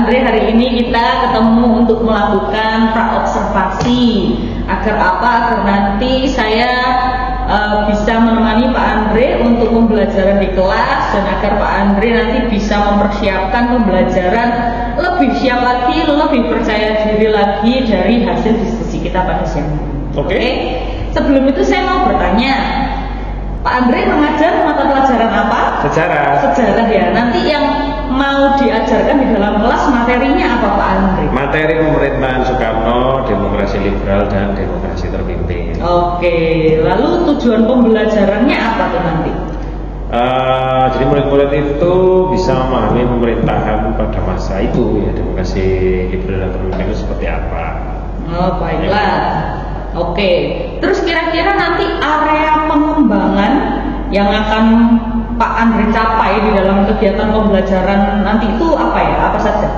Andre, hari ini kita ketemu untuk melakukan praobservasi. Agar apa? Agar nanti saya bisa menemani Pak Andre untuk pembelajaran di kelas, dan agar Pak Andre nanti bisa mempersiapkan pembelajaran lebih siap lagi, lebih percaya diri lagi dari hasil diskusi kita pada siang hari. Oke. Sebelum itu saya mau bertanya, Pak Andre mengajar mata pelajaran apa? Sejarah. Sejarah ya. Nanti yang mau diajarkan di dalam kelas materinya apa Pak Andre? Materi pemerintahan Soekarno, demokrasi liberal dan demokrasi terpimpin. Oke. Lalu tujuan pembelajarannya apa tuh nanti? Jadi murid-murid itu bisa memahami pemerintahan pada masa itu, ya, demokrasi liberal dan terpimpin itu seperti apa. Oh, baiklah. Oke. Terus kira-kira nanti area pengembangan yang akan Pak Andre capai di dalam kegiatan pembelajaran nanti itu apa ya? Apa saja?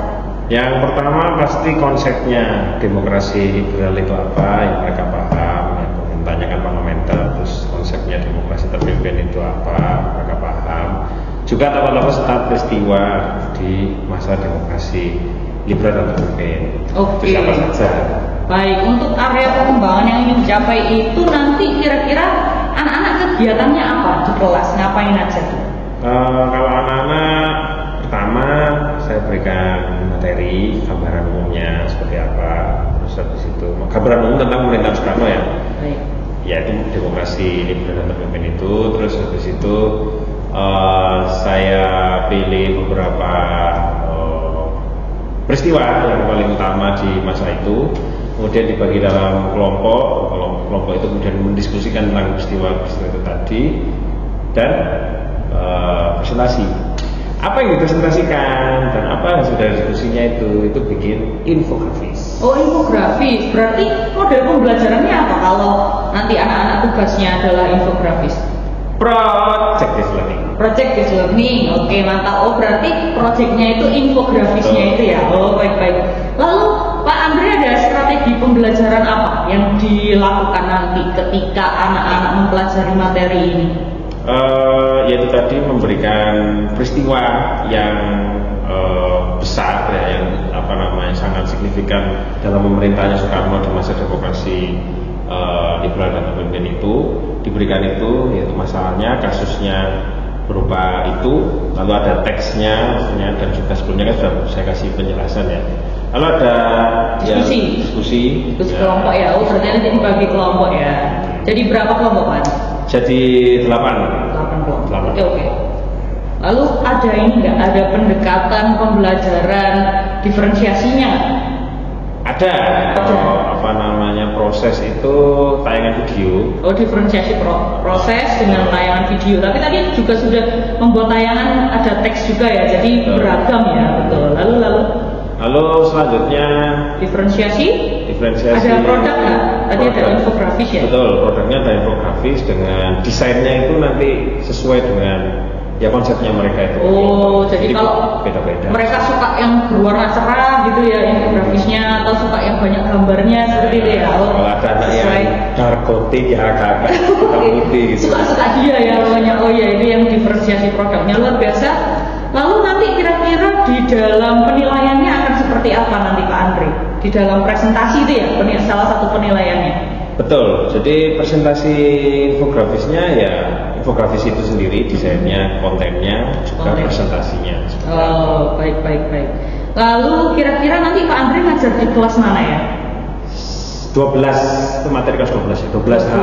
Yang pertama pasti konsepnya demokrasi liberal itu apa yang mereka paham, ya, pemerintahnya kan parlementer, terus konsepnya demokrasi terpimpin itu apa mereka paham. Juga tokoh-tokoh serta peristiwa di masa demokrasi liberal dan terpimpin. Oke. Itu apa saja? Baik, untuk area pengembangan yang ingin dicapai itu nanti kira-kira anak-anak kegiatannya apa di kelas? Ngapain aja tuh? Kalau anak-anak, pertama saya berikan materi gambaran umumnya seperti apa, terus habis itu gambaran umum tentang pemerintahan Soekarno ya. Baik. Yaitu demokrasi liberal dan terpimpin itu. Terus habis itu saya pilih beberapa peristiwa yang paling utama di masa itu, kemudian dibagi dalam kelompok. Kelompok itu kemudian mendiskusikan tentang peristiwa-peristiwa itu tadi, dan presentasi. Apa yang dipresentasikan dan apa hasil dari diskusinya itu bikin infografis. Oh, infografis. Berarti model pembelajarannya apa kalau nanti anak-anak tugasnya adalah infografis? Project learning. Project learning. Oke, mantap. Oh, berarti projectnya itu infografisnya itu ya. Oh, baik-baik. Lalu Pak Andre, ada strategi pembelajaran apa yang dilakukan nanti ketika anak-anak mempelajari materi ini? Yaitu tadi memberikan peristiwa yang besar, ya, yang sangat signifikan dalam pemerintahannya Soekarno di masa demokrasi liberal dan terpimpin itu. Diberikan itu, yaitu masalahnya, kasusnya berupa itu, lalu ada teksnya maksudnya, dan juga sebelumnya kan sudah saya kasih penjelasan ya. Lalu ada diskusi ya, kelompok ya. Oh, berarti nanti dibagi kelompok ya. Jadi berapa kelompok Pak? Jadi 8 kelompok. Oke. Lalu ada ini nggak? Ada pendekatan pembelajaran diferensiasinya? Ada. Proses itu tayangan video. Oh, diferensiasi proses dengan tayangan video. Tapi tadi juga sudah membuat tayangan ada teks juga ya. Jadi beragam ya, betul. Lalu selanjutnya diferensiasi. Ada produk nggak? Tadi ada infografis ya. Betul, produknya ada infografis dengan desainnya itu nanti sesuai dengan ya konsepnya mereka itu. Oh, jadi kalau beda-beda. Mereka suka yang berwarna cerah gitu ya infografisnya, atau suka yang banyak gambarnya seperti itu ya. Oh, kalau ada anak yang narkotik ya agak-agak putih gitu. Suka dia ya banyak. Oh ya, itu yang diferensiasi produknya luar biasa. Lalu nanti kira-kira di dalam penilaiannya akan seperti apa nanti Pak Andre? Di dalam presentasi itu ya, salah satu penilaiannya. Betul, jadi presentasi infografisnya ya infografis itu sendiri, desainnya, kontennya, juga presentasinya. Oh, baik. Lalu kira-kira nanti Pak Andre ngajar di kelas mana ya? 12, materi kelas 12 ya, 12 ya.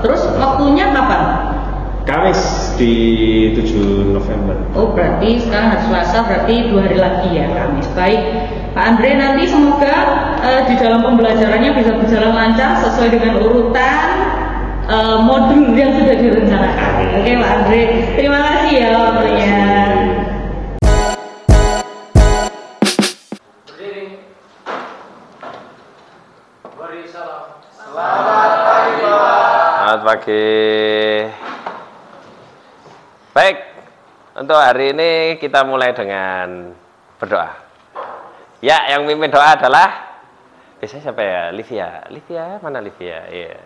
Terus waktunya kapan? Kamis di 7 November. Oh, berarti sekarang hari Selasa, berarti 2 hari lagi ya, Kamis. Baik, Pak Andre, nanti semoga di dalam pembelajarannya bisa berjalan lancar sesuai dengan urutan modul yang sudah direncanakan. Oke, Pak Andre, terima kasih ya waktunya. Selamat pagi. Baik, untuk hari ini kita mulai dengan berdoa. Ya, yang mimpin doa adalah biasanya siapa ya? Livia, mana Livia? Iya.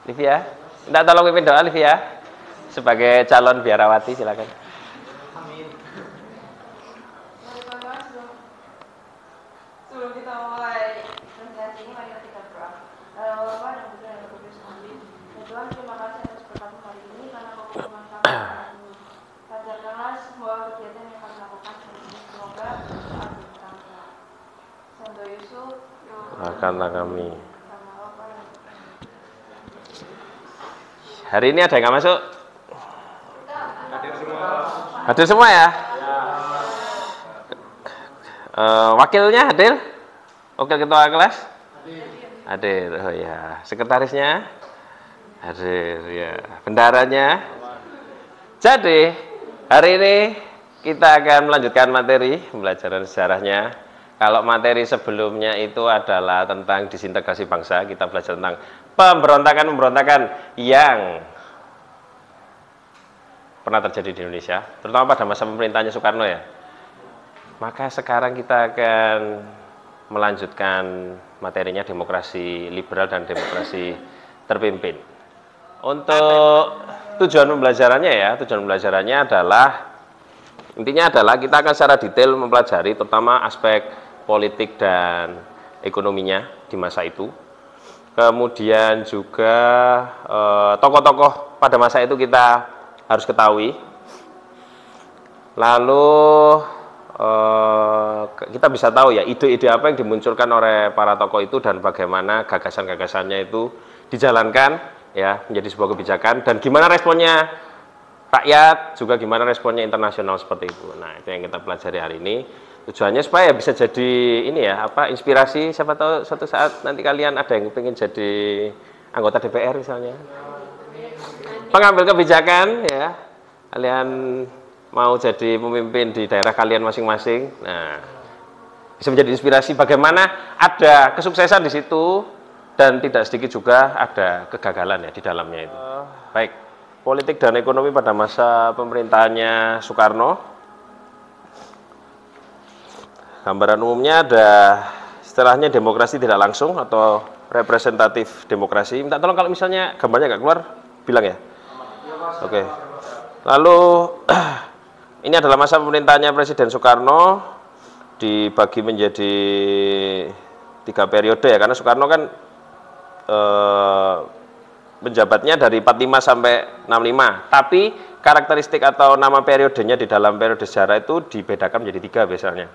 Livia, minta tolong mimpin doa Livia. Sebagai calon biarawati silakan. Amin. Sebelum kita mulai presentasi ini, mari kita berdoa. Bapak dan Ibu yang berkudus amin. Ya Tuhan, terima kasih atas berkat hari ini karena Kau firmankan kami. Ajarkanlah semua kegiatan yang kami lakukan hari ini, semoga bermanfaat bagi kami. Santo Yesus, Akanlah kami. sama Bapa dan Ibu. Hari ini ada yang nggak masuk? Hadir semua ya? Wakilnya hadir? Wakil ketua kelas? Hadir. Oh ya. Sekretarisnya? Hadir ya. Bendaranya? Jadi, hari ini kita akan melanjutkan materi pembelajaran sejarahnya. Kalau materi sebelumnya itu adalah tentang disintegrasi bangsa, kita belajar tentang pemberontakan-pemberontakan yang pernah terjadi di Indonesia, terutama pada masa pemerintahnya Soekarno ya. Maka sekarang kita akan melanjutkan materinya demokrasi liberal dan demokrasi terpimpin. Untuk tujuan pembelajarannya adalah intinya adalah kita akan secara detail mempelajari terutama aspek politik dan ekonominya di masa itu. Kemudian juga tokoh-tokoh pada masa itu kita harus ketahui. Lalu kita bisa tahu ya ide-ide apa yang dimunculkan oleh para tokoh itu dan bagaimana gagasan-gagasannya itu dijalankan ya menjadi sebuah kebijakan dan gimana responnya rakyat, juga gimana responnya internasional seperti itu. Nah, itu yang kita pelajari hari ini. Tujuannya supaya bisa jadi ini ya, inspirasi, siapa tahu suatu saat nanti kalian ada yang pengen jadi anggota DPR misalnya. Pengambil kebijakan ya. Kalian mau jadi pemimpin di daerah kalian masing-masing. Nah, bisa menjadi inspirasi bagaimana ada kesuksesan di situ dan tidak sedikit juga ada kegagalan ya di dalamnya itu. Baik. Politik dan ekonomi pada masa pemerintahannya Soekarno. Gambaran umumnya ada istilahnya demokrasi tidak langsung atau representatif demokrasi. Minta tolong kalau misalnya gambarnya nggak keluar, bilang ya. Oke. Lalu ini adalah masa pemerintahannya Presiden Soekarno dibagi menjadi 3 periode ya, karena Soekarno kan menjabatnya dari 45 sampai 65. Tapi karakteristik atau nama periodenya di dalam periode sejarah itu dibedakan menjadi 3 biasanya.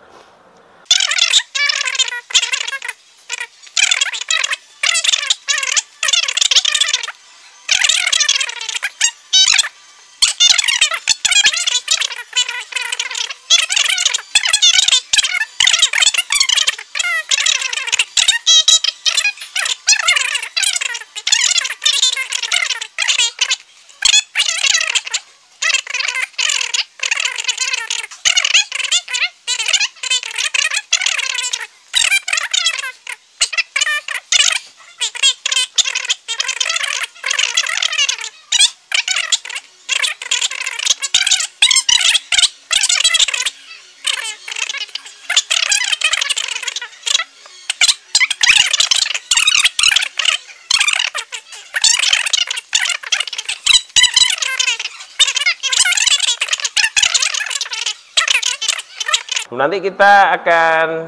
Nanti kita akan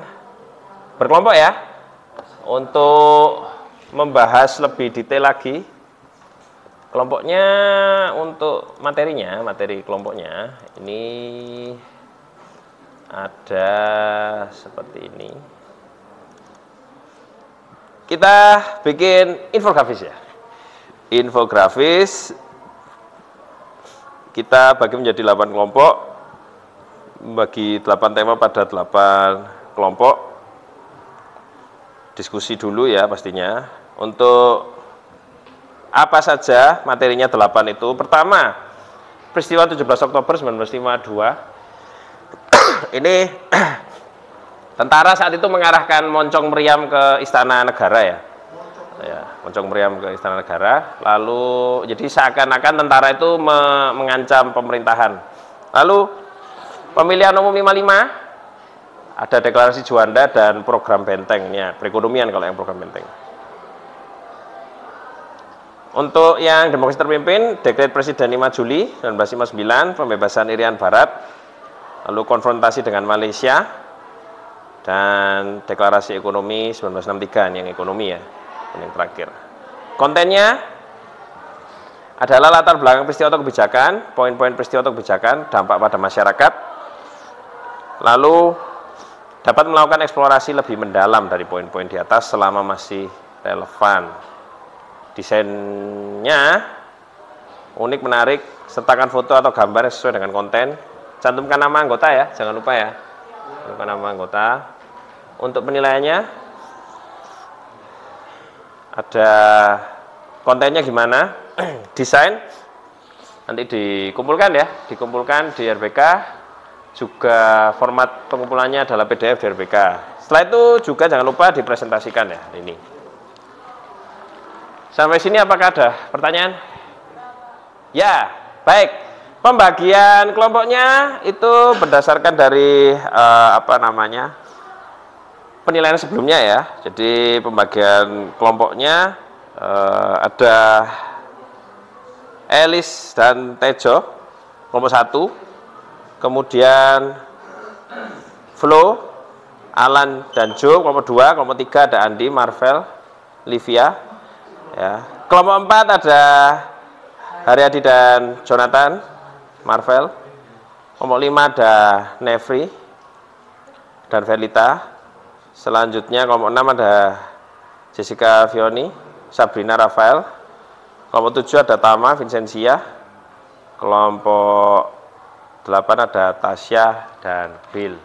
berkelompok ya untuk membahas lebih detail lagi. Kelompoknya untuk materinya, materi kelompoknya ini ada seperti ini. Kita bikin infografis ya. Infografis kita bagi menjadi 8 kelompok, bagi 8 tema pada 8 kelompok. Diskusi dulu ya pastinya. Untuk apa saja materinya 8 itu. Pertama, peristiwa 17 Oktober 1952. Ini tentara saat itu mengarahkan moncong meriam ke Istana Negara ya. Moncong meriam ke Istana Negara. Lalu jadi seakan-akan tentara itu mengancam pemerintahan. Lalu pemilihan umum 55, ada deklarasi Juanda dan program bentengnya, perekonomian kalau yang program benteng. Untuk yang demokrasi terpimpin, dekret Presiden 5 Juli 1959, pembebasan Irian Barat, lalu konfrontasi dengan Malaysia, dan deklarasi ekonomi 1963 ini yang ekonomi ya, yang terakhir. Kontennya adalah latar belakang peristiwa atau kebijakan, poin-poin peristiwa atau kebijakan, dampak pada masyarakat, lalu dapat melakukan eksplorasi lebih mendalam dari poin-poin di atas selama masih relevan. Desainnya unik, menarik, sertakan foto atau gambar sesuai dengan konten, cantumkan nama anggota ya, jangan lupa ya, cantumkan nama anggota. Untuk penilaiannya ada kontennya gimana, desain nanti dikumpulkan ya, dikumpulkan di RBK, juga format pengumpulannya adalah PDF di RBK. Setelah itu juga jangan lupa dipresentasikan ya ini. Sampai sini apakah ada pertanyaan? Ya, baik. Pembagian kelompoknya itu berdasarkan dari penilaian sebelumnya ya. Jadi pembagian kelompoknya ada Elis dan Tejo kelompok 1, kemudian Flo, Alan dan Joe kelompok 2, kelompok 3 ada Andi, Marvel, Livia ya. Kelompok 4 ada Haryadi dan Jonathan, Marvel. Kelompok 5 ada Nefri dan Velita. Selanjutnya kelompok 6 ada Jessica Fioni, Sabrina, Rafael. Kelompok 7 ada Tama, Vincentia. Kelompok 8 ada Tasya dan Bill.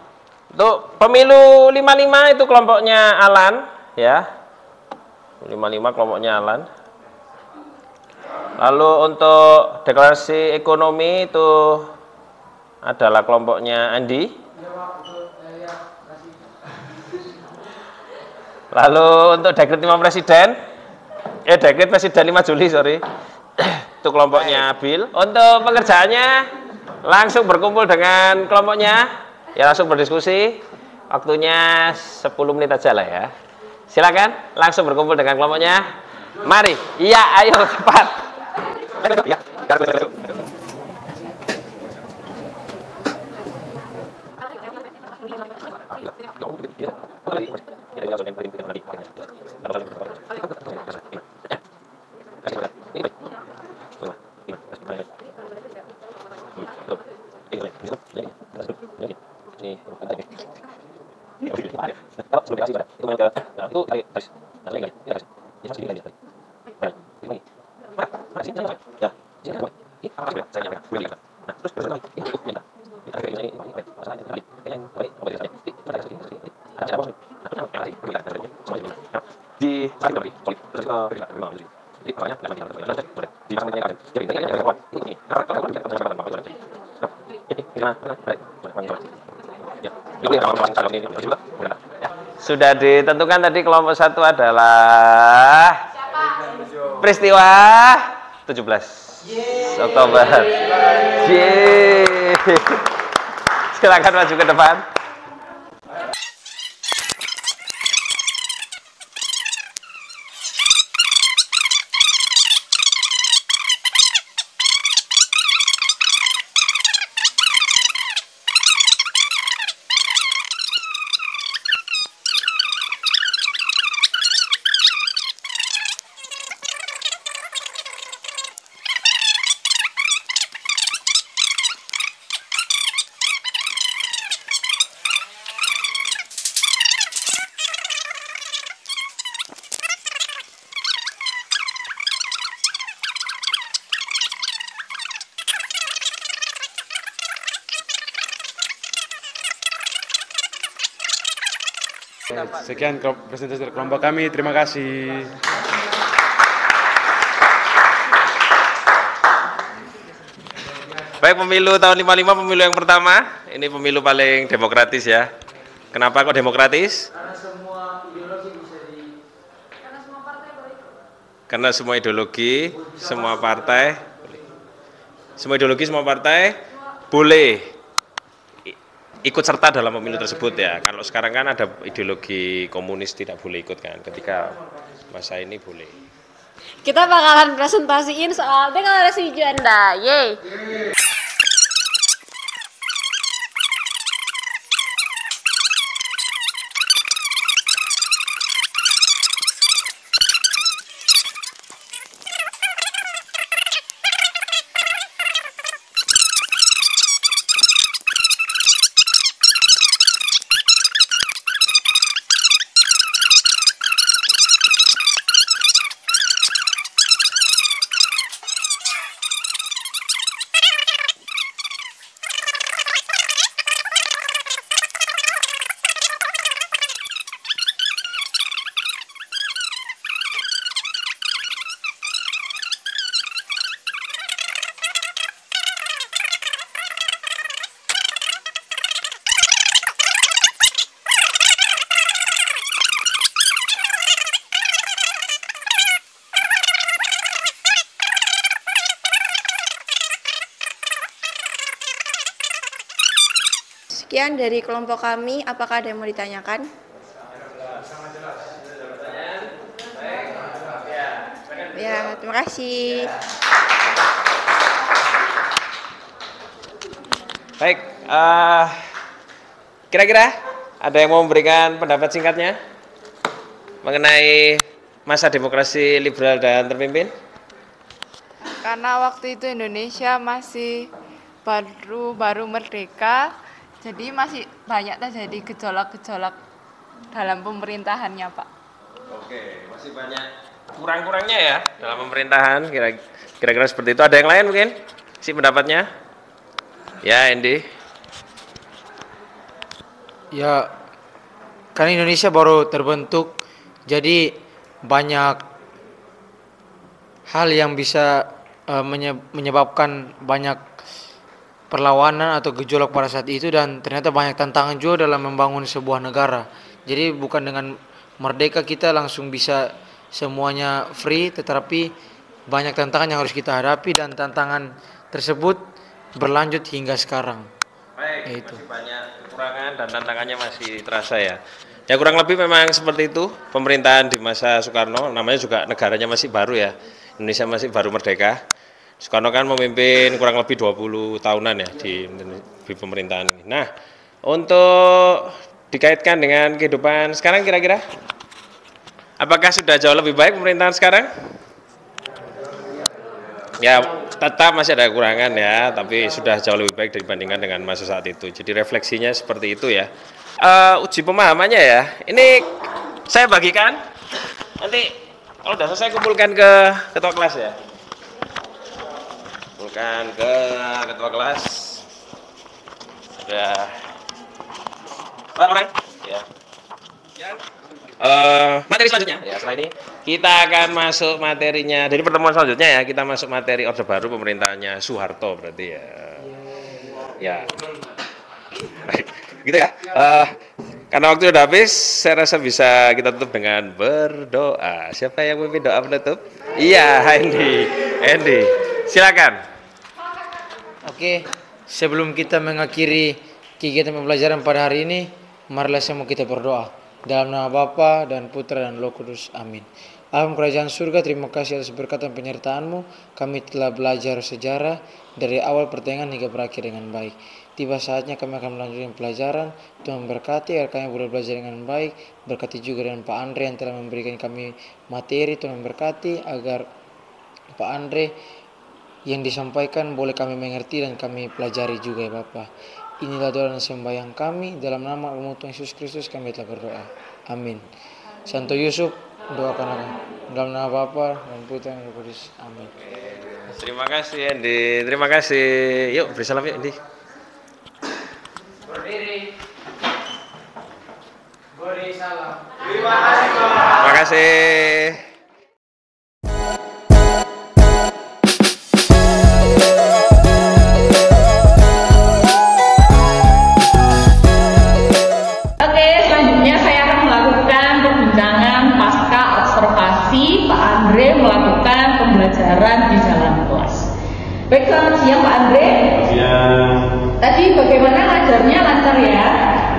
Untuk pemilu 55 itu kelompoknya Alan ya. 55 kelompoknya Alan. Lalu untuk deklarasi ekonomi itu adalah kelompoknya Andi. Lalu untuk dekret 5 presiden, dekret presiden 5 Juli, sorry. Itu kelompoknya Bill. Untuk pengerjaannya langsung berkumpul dengan kelompoknya, ya langsung berdiskusi. Waktunya 10 menit aja lah ya. Silakan langsung berkumpul dengan kelompoknya. Mari. Iya, ayo cepat. Sudah ditentukan tadi kelompok 1 adalah peristiwa 17 Oktober. Yeay. Silakan maju ke depan. Sekian presentasi dari kelompok kami, terima kasih. Baik, pemilu tahun 55 pemilu yang pertama, ini pemilu paling demokratis ya. Kenapa kok demokratis? Karena semua ideologi bisa Karena semua partai boleh ikut. Karena semua ideologi, semua ideologi, semua partai boleh ikut serta dalam pemilu tersebut ya. Kalau sekarang kan ada ideologi komunis tidak boleh ikut kan. Ketika masa ini boleh. Kita bakalan presentasiin soal deklarasi Juanda. Yeay. Sekian dari kelompok kami. Apakah ada yang mau ditanyakan? Ya, terima kasih. Baik, kira-kira ada yang mau memberikan pendapat singkatnya mengenai masa demokrasi liberal dan terpimpin? Karena waktu itu Indonesia masih baru merdeka, jadi masih banyak terjadi gejolak-gejolak dalam pemerintahannya, Pak. Oke, masih banyak kurang-kurangnya ya dalam pemerintahan, kira-kira seperti itu. Ada yang lain mungkin si pendapatnya? Ya, Andy. Ya, karena Indonesia baru terbentuk, jadi banyak hal yang bisa menyebabkan banyak perlawanan atau gejolak pada saat itu, dan ternyata banyak tantangan juga dalam membangun sebuah negara. Jadi bukan dengan merdeka kita langsung bisa semuanya free, tetapi banyak tantangan yang harus kita hadapi, dan tantangan tersebut berlanjut hingga sekarang. Baik, masih banyak kekurangan dan tantangannya masih terasa ya. Ya kurang lebih memang seperti itu pemerintahan di masa Soekarno, namanya juga negaranya masih baru ya. Indonesia masih baru merdeka. Soekarno kan memimpin kurang lebih 20 tahunan ya di pemerintahan ini. Nah, untuk dikaitkan dengan kehidupan sekarang kira-kira apakah sudah jauh lebih baik pemerintahan sekarang? Ya, tetap masih ada kekurangan ya, tapi sudah jauh lebih baik dibandingkan dengan masa saat itu. Jadi refleksinya seperti itu ya. Uji pemahamannya ya, ini saya bagikan, nanti kalau sudah selesai kumpulkan ke ketua kelas ya. Kumpulkan ke ketua kelas. Sudah orang ya. Materi selanjutnya ya, setelah ini kita akan masuk materinya. Dari pertemuan selanjutnya ya, kita masuk materi orde baru pemerintahannya Soeharto berarti ya. Ya. Gitu ya. Karena waktu sudah habis, saya rasa bisa kita tutup dengan berdoa. Siapa yang memimpin doa penutup? Iya, Andy. Silakan. Oke, sebelum kita mengakhiri kegiatan pembelajaran pada hari ini, marilah semua kita berdoa. Dalam nama Bapa dan Putra dan Roh Kudus. Amin. Alam kerajaan surga, terima kasih atas berkat dan penyertaan-Mu. Kami telah belajar sejarah dari awal pertengahan hingga berakhir dengan baik. Tiba saatnya kami akan melanjutkan pelajaran. Tuhan berkati agar kami boleh belajar dengan baik. Berkati juga dengan Pak Andre yang telah memberikan kami materi. Tuhan berkati agar Pak Andre yang disampaikan boleh kami mengerti dan kami pelajari juga ya Bapak. Inilah doa dan sembahyang kami, dalam nama Tuhan Yesus Kristus kami telah berdoa. Amin. Santo Yusuf, doakan aku. Dalam nama Bapa dan Putra dan Roh Kudus. Amin. Terima kasih Andy, terima kasih. Yuk beri salam yuk Andy. Berdiri. Beri salam. Terima kasih. Terima kasih. Melakukan pembelajaran di dalam kelas. Baik, selamat siang Pak Andre. Siang. Tadi bagaimana ngajarnya, lancar ya?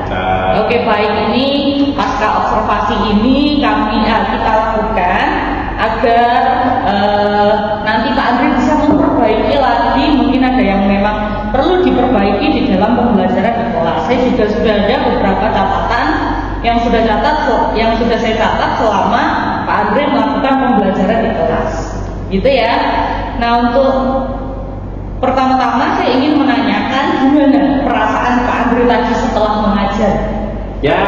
Lancar. Oke, baik. Ini pasca observasi ini kita lakukan agar nanti Pak Andre bisa memperbaiki lagi. Mungkin ada yang memang perlu diperbaiki di dalam pembelajaran di kelas. Saya juga sudah ada beberapa catatan yang sudah saya catat selama Pak Andre melakukan pembelajaran di kelas, gitu ya. Nah, untuk pertama-tama saya ingin menanyakan gimana perasaan Pak Andre tadi setelah mengajar? Ya,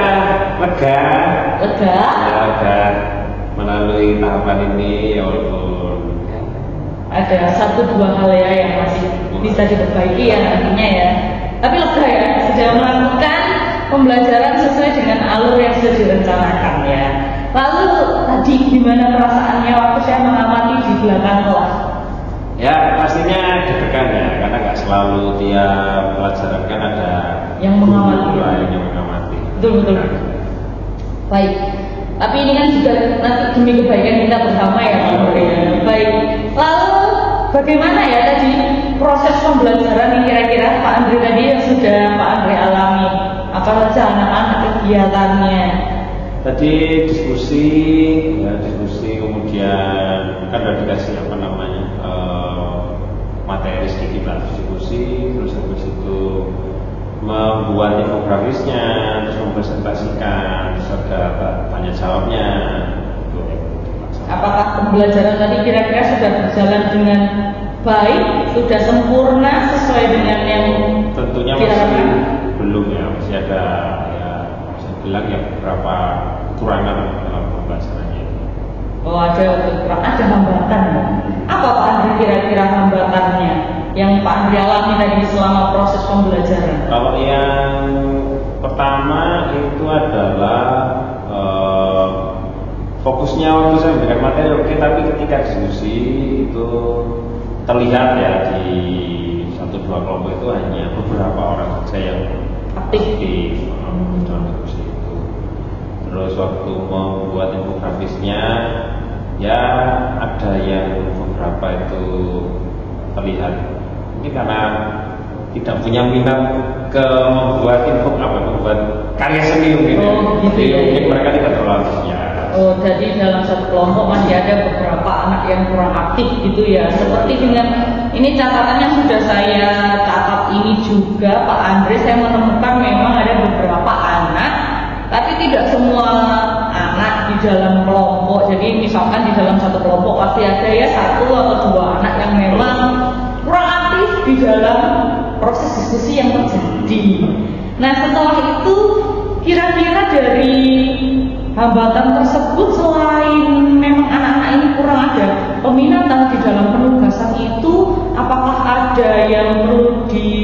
lega. Lega? Ya, lega melalui tahapan ini, ya walaupun ada 1-2 hal ya yang masih bisa diperbaiki ya nantinya ya. Tapi lega ya, sudah melakukan pembelajaran sesuai dengan alur yang sudah direncanakan ya. Lalu tadi gimana perasaannya waktu saya mengamati di belakang kelas? ya pastinya deg-degan ya, karena nggak selalu tiap pelajaran kan ada yang mengamati. Yang mengamati. Betul. Baik. Tapi ini kan juga nanti demi kebaikan kita bersama ya Pak Andre. Baik. Lalu bagaimana ya tadi proses pembelajaran yang kira-kira Pak Andre tadi yang sudah Pak Andre alami, apa saja anak-anak kegiatannya? Tadi diskusi kemudian kan udah dikasih apa namanya materi sedikit lah, diskusi, terus habis itu membuat infografisnya, terus mempresentasikan, terus ada tanya jawabnya. Apakah pembelajaran tadi kira-kira sudah berjalan dengan baik, sudah sempurna sesuai dengan yang tentunya masih belum ya, masih ada ya saya bilang ya beberapa kekurangan dalam pembelajarannya. Oh ada hambatan. Apa Pak Andre kira-kira hambatannya yang Pak Andre alami tadi selama proses pembelajaran? Kalau yang pertama itu adalah fokusnya waktu saya memberikan materi oke, tapi ketika diskusi itu terlihat ya di 1-2 kelompok itu hanya beberapa orang saja yang aktif di dalam diskusi itu. Terus waktu membuat infografisnya ya ada yang beberapa itu terlihat mungkin karena tidak punya minat ke membuat membuat karya seni mungkin ya. Gitu ya. Mungkin mereka tidak terlalu antusias. Oh, jadi dalam satu kelompok masih ada beberapa anak yang kurang aktif gitu ya. Seperti dengan ini catatannya sudah saya catat ini juga Pak Andre, saya menemukan memang ada beberapa anak, tapi tidak semua anak di dalam kelompok. Jadi misalkan di dalam satu kelompok pasti ada ya 1 atau 2 anak yang memang kurang aktif di dalam proses diskusi yang terjadi. Nah setelah itu kira-kira dari hambatan tersebut selain memang anak-anak ini kurang ada peminatan di dalam penugasan itu, apakah ada yang perlu di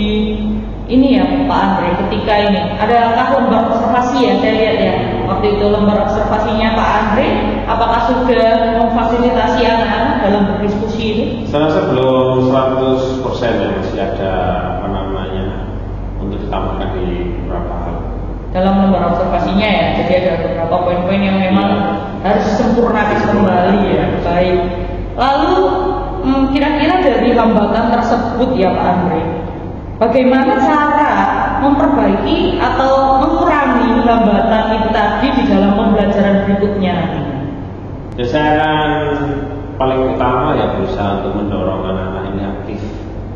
ini ya Pak Andre ketika ini adakah lembar observasi ya, saya lihat ya waktu itu lembar observasinya Pak Andre, apakah sudah memfasilitasi anak-anak dalam berdiskusi ini? Saya rasa belum 100% ya, masih ada apa namanya untuk ditambahkan di beberapa hal dalam lembar observasinya ya, jadi ada beberapa poin-poin yang memang harus disempurnakan kembali ya. Baik, lalu kira-kira dari hambatan tersebut ya Pak Andre, bagaimana cara memperbaiki atau mengurangi hambatan itu tadi di dalam pembelajaran berikutnya nanti? Ya saya akan paling utama ya berusaha untuk mendorong anak-anak ini aktif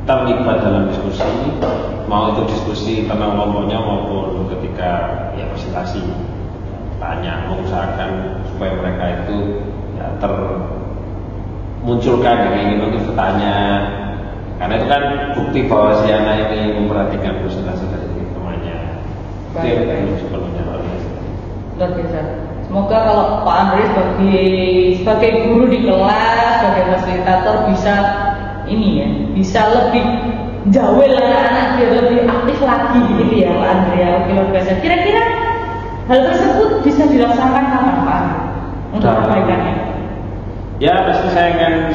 terlibat dalam diskusi, mau itu diskusi tentang kelompoknya maupun ketika ya presentasi tanya, mengusahakan supaya mereka itu ya termunculkan keinginan untuk bertanya, karena itu kan bukti bahwa si anak ini memperhatikan presentasi dari temannya. Itu yang kita sepenuhnya luar biasa. Semoga kalau Pak Andre sebagai guru di kelas, sebagai fasilitator bisa ini ya, bisa lebih jauh anak-anak biar lebih aktif lagi gitu ya Pak Andre ya. Oke, luar biasa. Kira-kira hal tersebut bisa dilaksanakan kapan Pak untuk perbaikannya? Ya pasti saya akan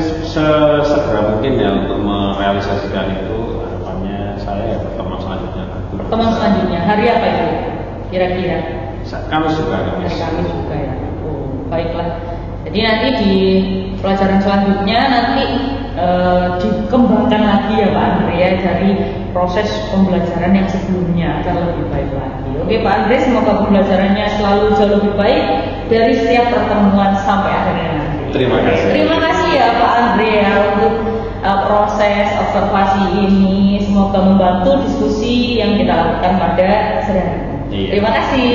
segera mungkin ya untuk merealisasikan itu. Harapannya saya ya pertemuan selanjutnya. Pertemuan selanjutnya hari apa itu kira-kira? Kamis juga. Kamis juga ya. Oh, baiklah. Jadi nanti di pelajaran selanjutnya nanti dikembangkan lagi ya Pak Andre ya dari proses pembelajaran yang sebelumnya agar lebih baik lagi. Oke Pak Andre, semoga pembelajarannya selalu jauh lebih baik dari setiap pertemuan sampai akhirnya nanti. Terima kasih. Terima kasih ya Pak Andre ya untuk proses observasi ini. Semoga membantu diskusi yang kita lakukan pada sore hari. Iya. Terima kasih.